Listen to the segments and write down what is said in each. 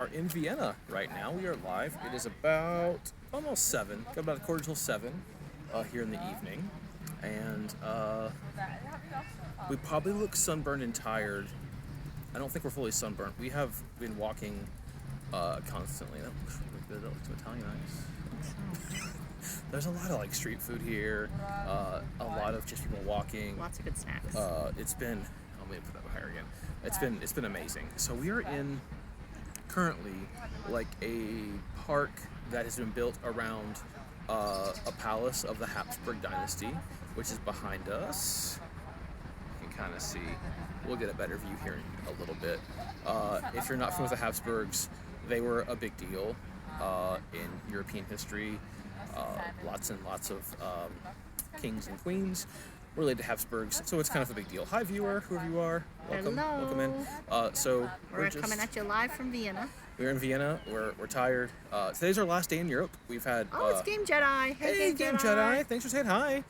Are in Vienna right now. We are live. It is about almost 7, about a quarter till 7 here in the evening. And we probably look sunburned and tired. I don't think we're fully sunburned. We have been walking constantly. That looks really good. That looks some Italian ice. There's a lot of like street food here. A lot of just people walking. Lots of good snacks. It's been. Let me put that higher again. It's been amazing. So we are in currently like a park that has been built around a palace of the Habsburg dynasty, which is behind us. You can kind of see. We'll get a better view here in a little bit. If you're not familiar with the Habsburgs, they were a big deal in European history. Lots and lots of kings and queens related to Habsburgs, so it's kind of a big deal. Hi viewer, whoever you are, welcome. Hello. Welcome in. So we're coming at you live from Vienna. We're in Vienna. We're tired. Today's our last day in Europe. We've had. It's Game Jedi. Hey, Game Jedi. Thanks for saying hi.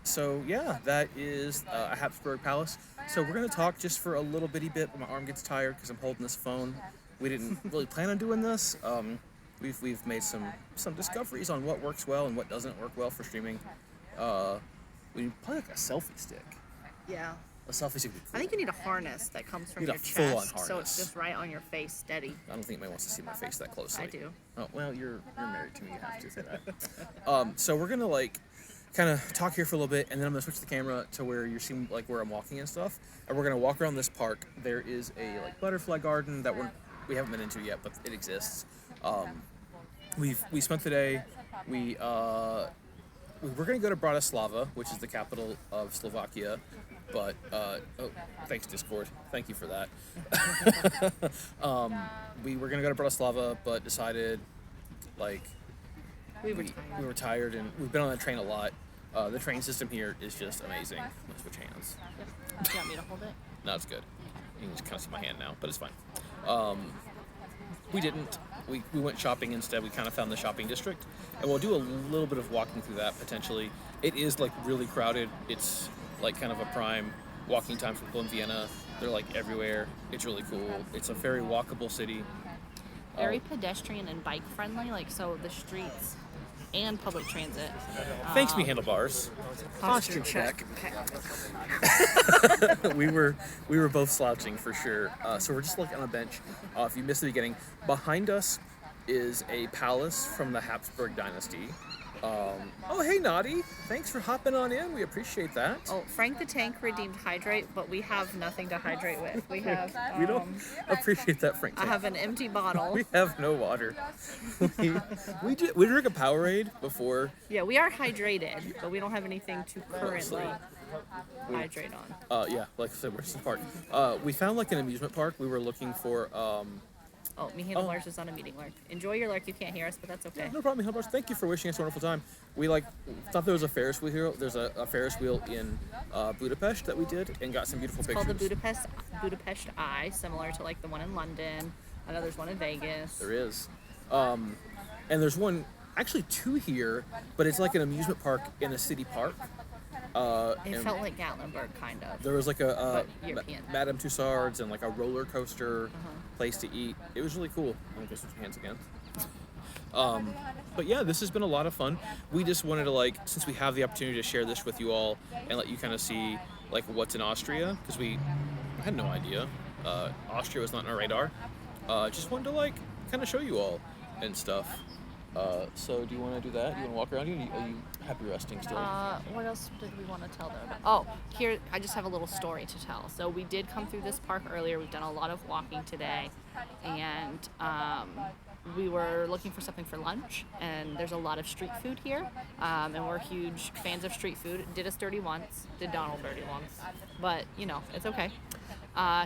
So yeah, that is a Habsburg palace. So we're gonna talk just for a little bitty bit. My arm gets tired because I'm holding this phone. We didn't really plan on doing this. We've made some discoveries on what works well and what doesn't work well for streaming. We probably like a selfie stick. Yeah. A selfie stick would be cool. I think you need a harness that comes from You your need a full-on chest, so harness. it's just right on your face, steady. I don't think anybody wants to see my face that closely. I do. Oh well, you're married to me. You have to say that. So we're gonna like kind of talk here for a little bit, and then I'm gonna switch the camera to where you're seeing like where I'm walking and stuff, and we're gonna walk around this park. There is a like butterfly garden that we haven't been into yet, but it exists. We spent the day. We're going to go to Bratislava, which is the capital of Slovakia, but, thanks Discord, thank you for that. We were going to go to Bratislava, but decided, like, We were tired, and we've been on the train a lot. The train system here is just amazing. Let's switch hands. Do you want me to hold it? No, it's good. You can just kind of see my hand now, but it's fine. We didn't. We went shopping instead. We kind of found the shopping district, and we'll do a little bit of walking through that potentially. It is like really crowded. It's like kind of a prime walking time for people in Vienna. They're like everywhere. It's really cool. It's a very walkable city. Very pedestrian and bike friendly, like so the streets and public transit. Thanks, me handlebars. Posture check. Okay. we were both slouching for sure. So we're just like on a bench. If you missed the beginning, behind us is a palace from the Habsburg dynasty. Oh hey Naughty, thanks for hopping on in. We appreciate that. Oh, Frank the Tank redeemed hydrate, but we have nothing to hydrate with. We have. We don't appreciate that, Frank. I have an empty bottle. We have no water. we drink a Powerade before. Yeah, we are hydrated, but we don't have anything to currently hydrate on. Yeah, like I said, we're in the park. We found like an amusement park. We were looking for. Me handlebars is on a meeting lark. Enjoy your lark. You can't hear us, but that's okay. No problem, handlebars. Thank you for wishing us a wonderful time. We thought there was a Ferris wheel here. There's a Ferris wheel in Budapest that we did and got some beautiful pictures. Called the Budapest Eye, similar to like the one in London. I know there's one in Vegas. There is, and there's one, actually two here, but it's like an amusement park in a city park. It felt like Gatlinburg, kind of. There was like a European. Madame Tussauds and like a roller coaster place to eat. It was really cool. I'm gonna switch hands again. But yeah, this has been a lot of fun. We just wanted to like, since we have the opportunity to share this with you all and let you kind of see like what's in Austria, because I had no idea. Austria was not on our radar. Just wanted to like kind of show you all and stuff. So do you want to do that? Do you want to walk around? Are you happy resting still? What else did we want to tell them? Oh, here, I just have a little story to tell. So we did come through this park earlier. We've done a lot of walking today. And we were looking for something for lunch. And there's a lot of street food here. And we're huge fans of street food. Did us dirty once. Did Donald dirty once. But, you know, it's okay.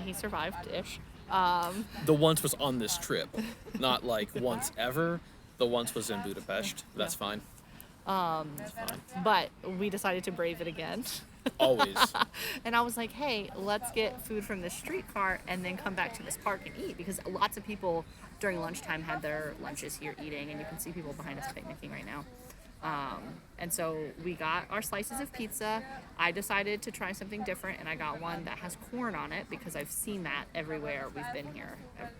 He survived-ish. The once was on this trip. Not like once ever. The once was in Budapest. That's fine. That's fine. But we decided to brave it again. Always. And I was like, hey, let's get food from the street cart and then come back to this park and eat. Because lots of people during lunchtime had their lunches here eating. And you can see people behind us picnicking right now. And so we got our slices of pizza. I decided to try something different, and I got one that has corn on it because I've seen that everywhere we've been here.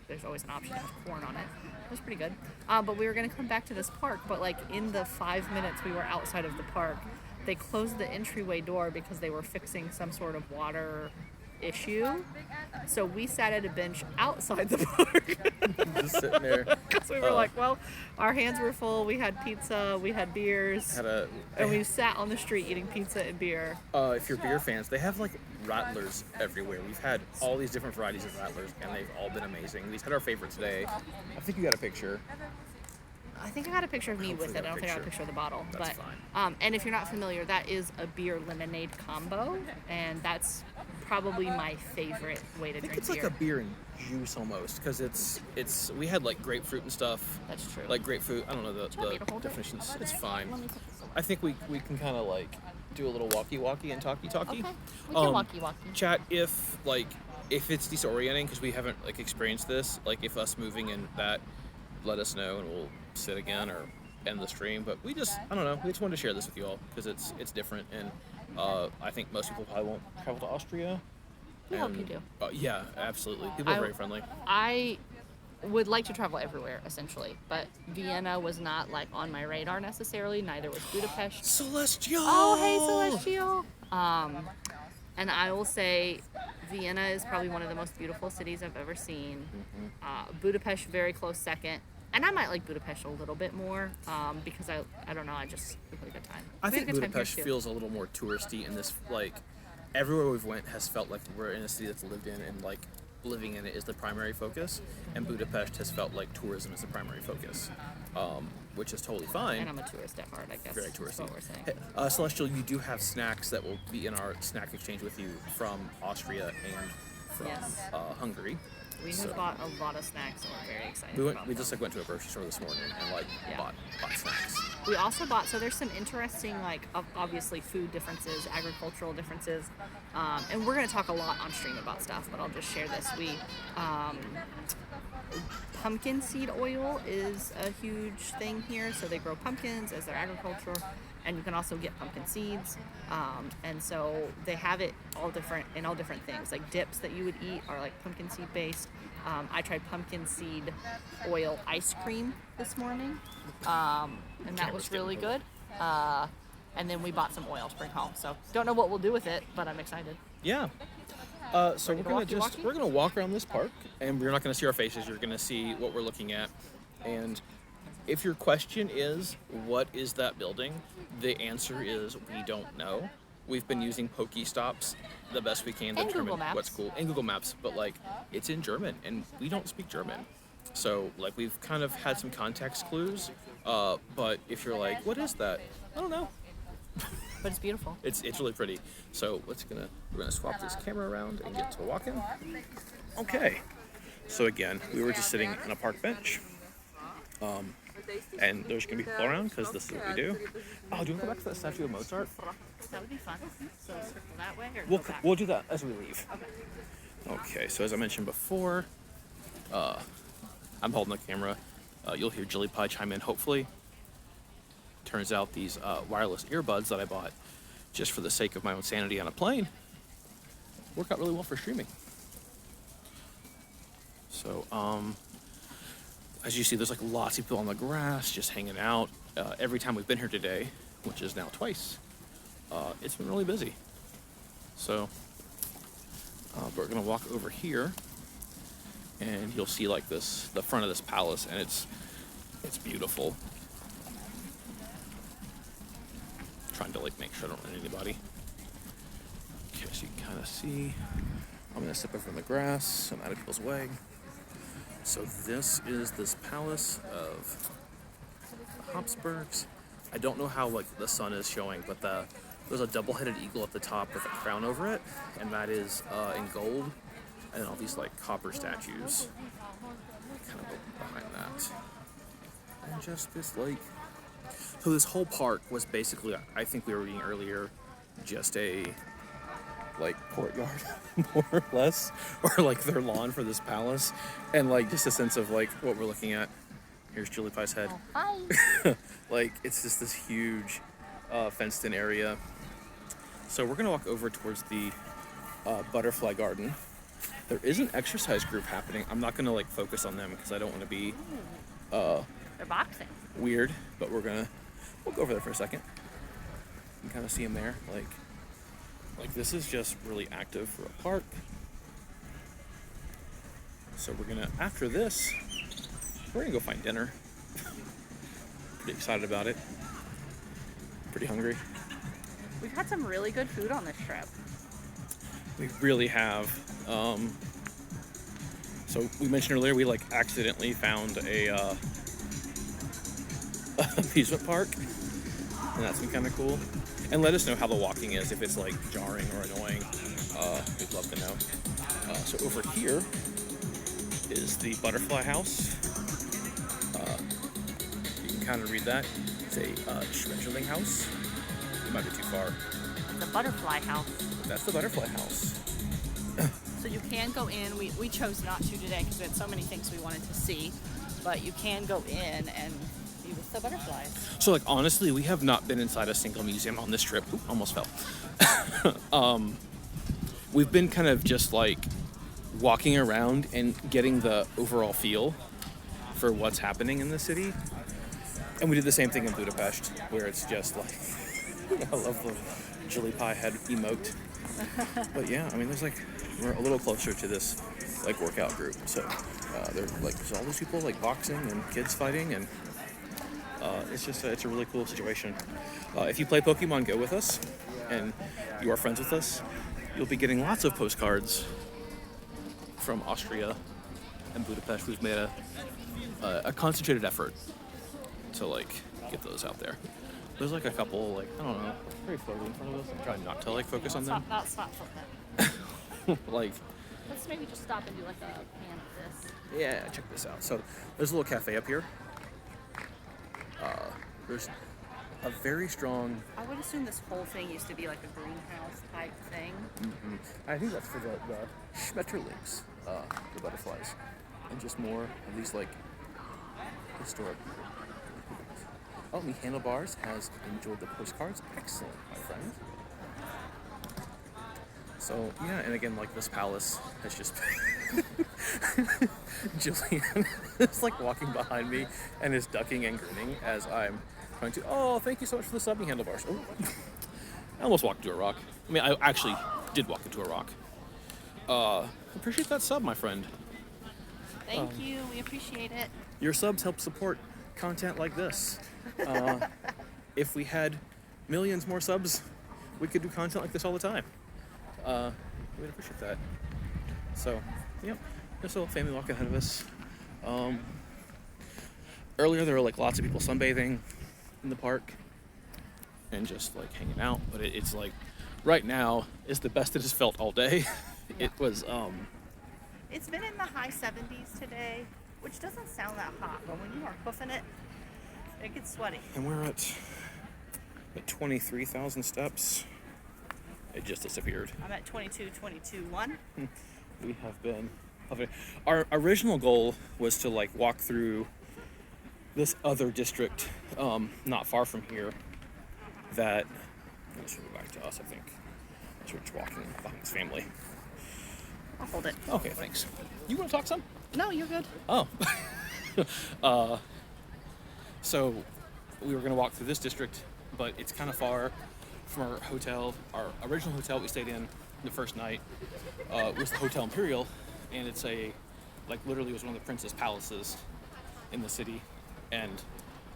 There's always an option to have corn on it. It was pretty good. But we were going to come back to this park, but like in the 5 minutes we were outside of the park, they closed the entryway door because they were fixing some sort of water issue. So we sat at a bench outside the park. Just sitting there. Because we were like, well, our hands were full. We had pizza, we had beers, and we sat on the street eating pizza and beer. If you're beer fans, they have like rattlers everywhere. We've had all these different varieties of rattlers, and they've all been amazing. We had our favorite today. I think you got a picture. I think I got a picture of me with it. I don't think I got a picture of the bottle. That's but, fine. And if you're not familiar, that is a beer lemonade combo, and that's probably my favorite way to drink It's beer. like a beer and juice almost, because it's we had like grapefruit and stuff. That's true. Like grapefruit. I don't know the definitions. It's fine. I think we can kind of like do a little walkie and talkie. Okay, we can walkie. Chat if it's disorienting because we haven't like experienced this. Like if us moving in that, let us know and we'll sit again or end the stream. But I don't know. We just wanted to share this with you all because it's different, and I think most people probably won't travel to Austria. We hope you do. Yeah, absolutely. People are very friendly. I would like to travel everywhere, essentially, but Vienna was not like on my radar necessarily. Neither was Budapest. Celestial. Oh, hey, Celestial. And I will say, Vienna is probably one of the most beautiful cities I've ever seen. Budapest, very close second. And I might like Budapest a little bit more because I don't know, I just had a good time. I think Budapest feels a little more touristy, and this like everywhere we've went has felt like we're in a city that's lived in, and like living in it is the primary focus. And Budapest has felt like tourism is the primary focus, which is totally fine. And I'm a tourist at heart, I guess. Very touristy. That's what we're saying. Hey, Celestial, you do have snacks that will be in our snack exchange with you from Austria and from Hungary. We have bought a lot of snacks, and we're very excited. We just went to a grocery store this morning and bought snacks. We also bought, so there's some interesting obviously food differences, agricultural differences, and we're going to talk a lot on stream about stuff, but I'll just share this. Pumpkin seed oil is a huge thing here, so they grow pumpkins as their agriculture, and you can also get pumpkin seeds, and so they have it all different things. Like dips that you would eat are like pumpkin seed based. I tried pumpkin seed oil ice cream this morning, and that was really good. And then we bought some oil to bring home. So don't know what we'll do with it, but I'm excited. Yeah. So we're gonna walk around this park, and we're not gonna see our faces. You're gonna see what we're looking at, and if your question is what is that building, the answer is we don't know. We've been using Pokestops the best we can to determine what's cool, and Google Maps, but like it's in German, and we don't speak German, so like we've kind of had some context clues. But if you're like, what is that? I don't know. But it's beautiful. It's really pretty. So we're gonna swap this camera around and get to walking. Okay. So again, we were just sitting on a park bench, and there's gonna be people around because this is what we do. Oh, do you want to go back to that statue of Mozart? That would be fun. So circle that way or We'll do that as we leave. Okay. So as I mentioned before, I'm holding the camera. You'll hear Jilly Pie chime in hopefully. Turns out these wireless earbuds that I bought just for the sake of my own sanity on a plane work out really well for streaming. So, as you see, there's like lots of people on the grass just hanging out. Every time we've been here today, which is now twice, it's been really busy. So, we're gonna walk over here, and you'll see like the front of this palace, and it's beautiful. Trying to like make sure I don't run anybody. Okay, so you can kind of see. I'm gonna step over in the grass so I'm out of people's way. So this is this palace of Habsburgs. I don't know how like the sun is showing, but there's a double-headed eagle at the top with a crown over it, and that is in gold, and then all these like copper statues kind of behind that, and just this like. So this whole park was basically, I think we were reading earlier, just a like courtyard, more or less, or like their lawn for this palace, and like just a sense of like what we're looking at Here's Julie Pie's head. Oh, hi. Like, it's just this huge fenced-in area. So we're gonna walk over towards the butterfly garden. There is an exercise group happening. I'm not gonna like focus on them because I don't want to be They're boxing. weird, but we'll go over there for a second. You can kind of see them there. Like this is just really active for a park. So we're gonna, after this, we're gonna go find dinner. Pretty excited about it. Pretty hungry. We've had some really good food on this trip. We really have. So we mentioned earlier we like accidentally found a amusement park, and that's been kind of cool. And let us know how the walking is, if it's like jarring or annoying. We'd love to know. So over here is the butterfly house. You can kind of read that. It's a Schmetterling house. It might be too far. The butterfly house. That's the butterfly house. So you can go in. We chose not to today because we had so many things we wanted to see. But you can go in and be with the butterflies. So like honestly, we have not been inside a single museum on this trip. Oop, almost fell. We've been kind of just like walking around and getting the overall feel for what's happening in the city. And we did the same thing in Budapest, where it's just like, I love the Julie Pie head emote. But yeah, I mean, we're a little closer to this like workout group. So there's all these people like boxing and kids fighting, and it's a really cool situation. If you play Pokemon Go with us and you are friends with us, you'll be getting lots of postcards from Austria and Budapest. We've made a concentrated effort to like get those out there. There's like a couple, like, I don't know, very floaty in front of us. I'm trying not to like focus on them. That's not something. Like, Let's maybe just stop and do like a pan of this. yeah, check this out. So there's a little cafe up here. There's a very strong. I would assume this whole thing used to be like a greenhouse type thing. I think that's for the Schmetterlings, the butterflies, and just more of these like historic. Oh, the Handlebars has enjoyed the postcards. Excellent, my friend. So yeah, and again, like this palace has just Jillian is like walking behind me and is ducking and grinning as I'm trying to. Oh, thank you so much for the subbing, Handlebars. Oh, I almost walked into a rock. I mean, I actually did walk into a rock. Appreciate that sub, my friend. Thank you. We appreciate it. Your subs help support content like this. If we had millions more subs, we could do content like this all the time. We'd appreciate that. So, yep, there's a little family walk ahead of us. Earlier there were like lots of people sunbathing in the park and just like hanging out, but it's like right now is the best it has felt all day. It was It's been in the high 70s today, which doesn't sound that hot, but when you are hoofing it, it gets sweaty. and we're at 23,000 steps. It just disappeared. I'm at 22.1. We have been. Our original goal was to like walk through this other district, not far from here. That should go back to us, I think. So we're just walking behind this family. I'll hold it. Okay, thanks. You want to talk some? No, you're good. Oh. So we were gonna walk through this district, but it's kind of far from our hotel. Our original hotel we stayed in the first night was the Hotel Imperial, and it's literally was one of the princess palaces in the city, and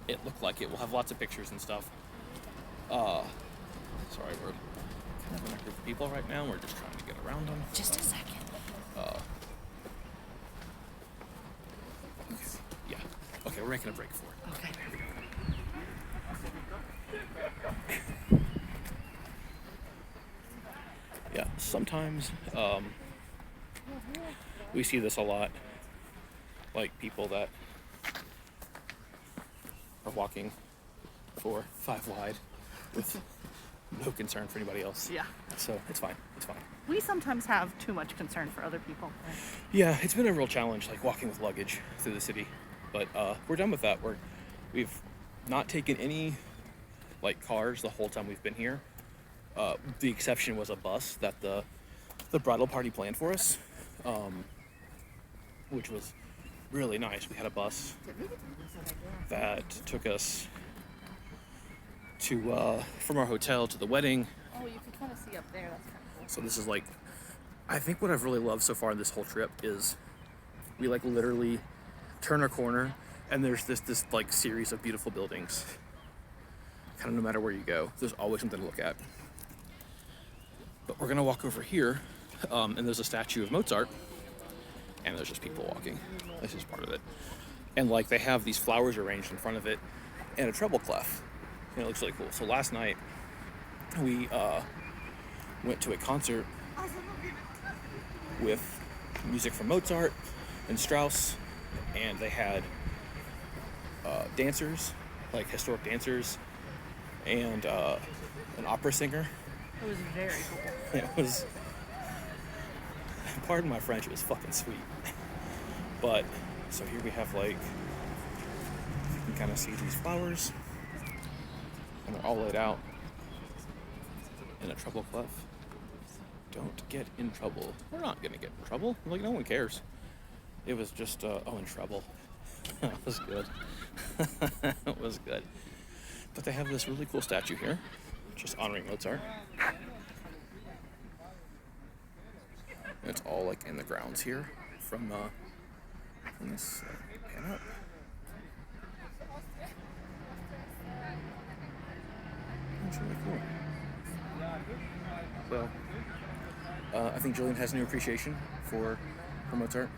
it looked like it. We'll have lots of pictures and stuff. Sorry, we're kind of in a group of people right now. We're just trying to get around them. Just a second. Yeah. Okay, we're making a break for it. Okay. Here we go. Yeah, sometimes we see this a lot, like people that are walking for 5 wide with no concern for anybody else. Yeah. So it's fine. It's fine. We sometimes have too much concern for other people. Yeah, it's been a real challenge, like walking with luggage through the city. But we're done with that. We've not taken any like cars the whole time we've been here. The exception was a bus that the bridal party planned for us, which was really nice. We had a bus that took us to from our hotel to the wedding. Oh, you can kind of see up there. That's kind of cool. So this is like, I think what I've really loved so far in this whole trip is we like literally turn a corner and there's this like series of beautiful buildings. Kind of no matter where you go, there's always something to look at. But we're gonna walk over here, and there's a statue of Mozart, and there's just people walking. This is part of it. And like they have these flowers arranged in front of it, and a treble clef. And it looks really cool. So last night we went to a concert with music from Mozart and Strauss, and they had dancers, like historic dancers, and an opera singer. It was very cool. It was, pardon my French, it was fucking sweet. But, so here we have like, you can kind of see these flowers, and they're all laid out in a treble clef. Don't get in trouble. We're not gonna get in trouble. Like, no one cares. It was just, in trouble. That was good. It was good. But they have this really cool statue here, just honoring Mozart. It's all like in the grounds here from this pan up. That's really cool. So, I think Jillian has a new appreciation for Mozart.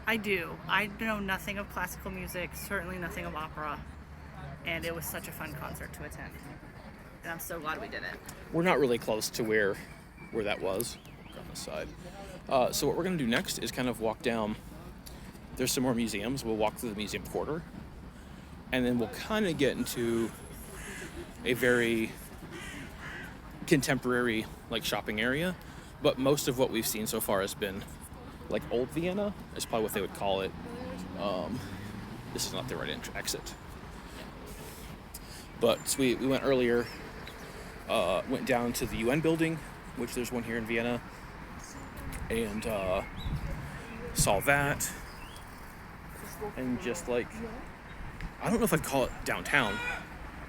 I do. I know nothing of classical music, certainly nothing of opera, and it was such a fun concert to attend. And I'm so glad we did it. We're not really close to where that was on this side. So what we're going to do next is kind of walk down. There's some more museums. We'll walk through the museum quarter, and then we'll kind of get into a very contemporary like shopping area. But most of what we've seen so far has been like old Vienna is probably what they would call it. This is not the right exit. But so we went earlier, went down to the UN building, which there's one here in Vienna, and saw that. And just like, I don't know if I'd call it downtown.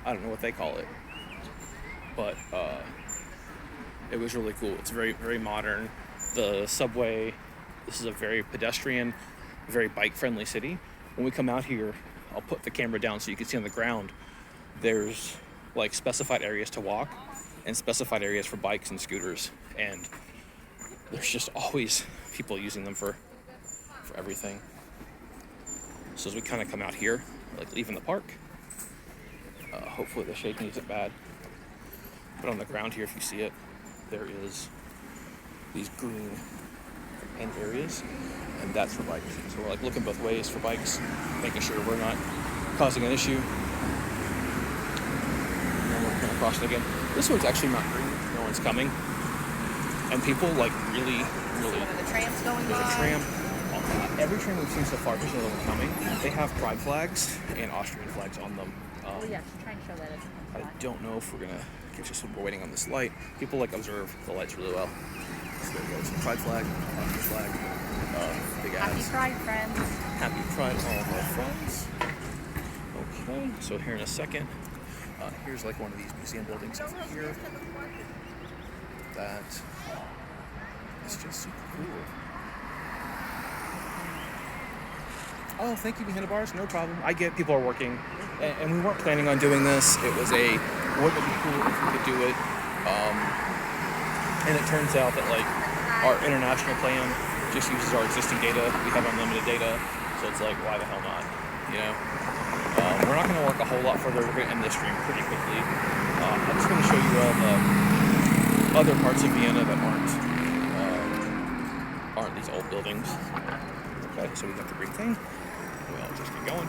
I don't know what they call it. But it was really cool. It's very, very modern. The subway, this is a very pedestrian, very bike-friendly city. When we come out here, I'll put the camera down so you can see on the ground, there's like specified areas to walk and specified areas for bikes and scooters. And there's just always people using them for everything. So as we kind of come out here, like leaving the park, hopefully the shaking isn't bad. But on the ground here, if you see it, there is these green end areas, and that's for bikes. So we're like looking both ways for bikes, making sure we're not causing an issue. And we're kind of crossing again. This one's actually not green. No one's coming. And people like really. What are the trams going There's by? a tram. Every tram we've seen so far, there's another one coming. They have pride flags and Austrian flags on them. Oh yeah, she's trying to show that it's I don't know if we're gonna catch this when we're waiting on this light. People like observe the lights really well. So there goes the pride flag, Austrian flag, big Happy ads. Pride, friends. Happy Pride, all of our friends. Okay, so here in a second, here's like one of these museum buildings over here. That is just super cool. Oh, thank you, handlebars. No problem. I get people are working, and we weren't planning on doing this. It was wouldn't it be cool if we could do it? And it turns out that like our international plan just uses our existing data. We have unlimited data, so it's like, why the hell not? You know. We're not going to work a whole lot further. We're going to end this stream pretty quickly. I'm just going to show you all the other parts of Vienna that aren't these old buildings. Okay, so we got the green thing. We'll just get going.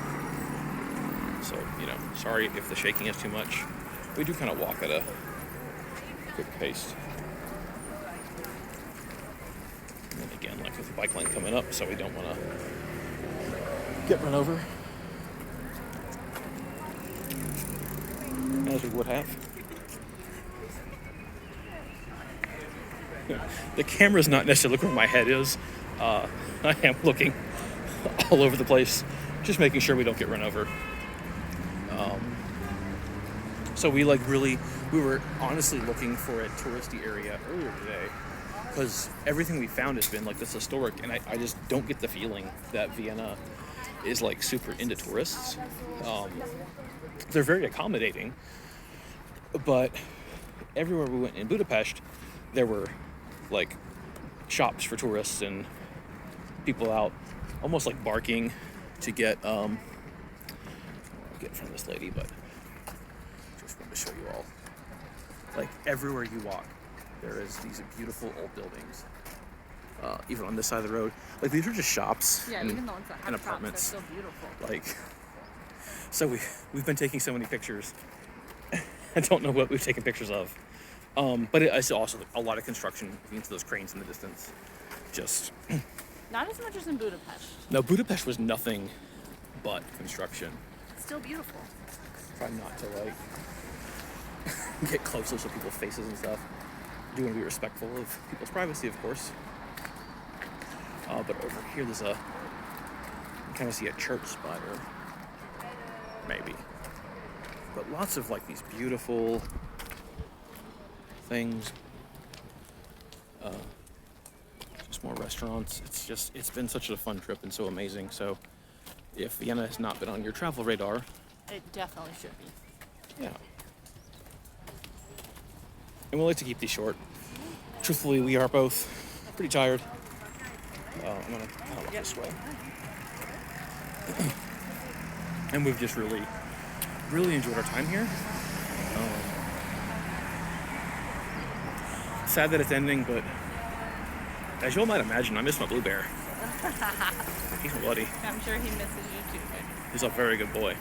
So, sorry if the shaking is too much. We do kind of walk at a quick pace. And then again, like with the bike lane coming up, so we don't want to get run over. would have. The camera's not necessarily looking where my head is. I am looking all over the place, just making sure we don't get run over. So we were honestly looking for a touristy area earlier today, because everything we found has been like this historic, and I just don't get the feeling that Vienna is like super into tourists. They're very accommodating, but everywhere we went in Budapest, there were like shops for tourists and people out almost like barking to get in front of this lady, but just wanted to show you all. Like everywhere you walk, there is these beautiful old buildings. Even on this side of the road, like these are just shops Yeah, even the ones that have apartments. Shops, they're still beautiful. Like, so we've been taking so many pictures. I don't know what we've taken pictures of, but it's also a lot of construction into those cranes in the distance. Just not as much as in Budapest. No, Budapest was nothing but construction. Still beautiful. Try not to like get close to people's faces and stuff. Do want to be respectful of people's privacy, of course. But over here, you kind of see a church spire, maybe. But lots of like these beautiful things. Just more restaurants. It's been such a fun trip and so amazing. So if Vienna has not been on your travel radar, it definitely should be. Yeah. And we like to keep these short. Truthfully, we are both pretty tired. I'm gonna kind of walk this way. And we've just really enjoyed our time here. Sad that it's ending, but as you all might imagine, I miss my blue bear. He's my buddy. I'm sure he misses you too. He's a very good boy.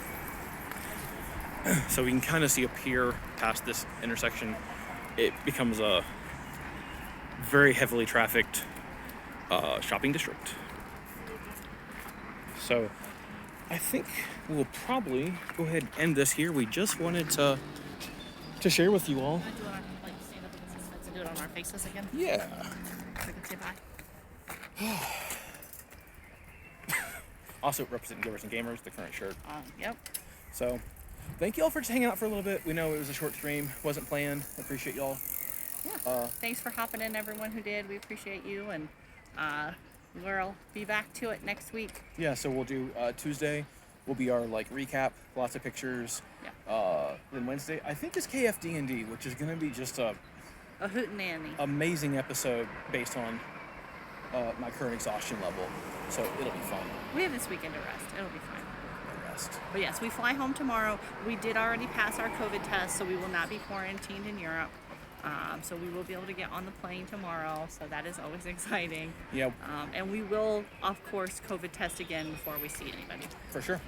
So we can kind of see up here past this intersection, it becomes a very heavily trafficked shopping district. So I think we'll probably go ahead and end this here. We just wanted to share with you all. Do it on, like, stand up against this fence and do it on our faces again? Yeah. So we can say bye. Also representing Givers and Gamers, the current shirt. Yep. So thank you all for just hanging out for a little bit. We know it was a short stream, wasn't planned. I appreciate y'all. Yeah. Thanks for hopping in, everyone who did. We appreciate you, and we'll be back to it next week. Yeah, so we'll do Tuesday will be our like recap, lots of pictures. Yeah. Then Wednesday, I think is KFD&D, which is gonna be just a hootenanny. Amazing episode based on my current exhaustion level. So it'll be fun. We have this weekend to rest. It'll be fine. Rest. But yes, we fly home tomorrow. We did already pass our COVID test, so we will not be quarantined in Europe. So we will be able to get on the plane tomorrow, so that is always exciting. Yeah. And we will, of course, COVID test again before we see anybody. For sure.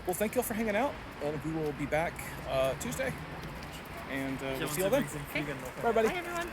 Well, thank you all for hanging out, and we will be back Tuesday. And we'll see you all then. Okay. Bye, everybody. Bye, everyone.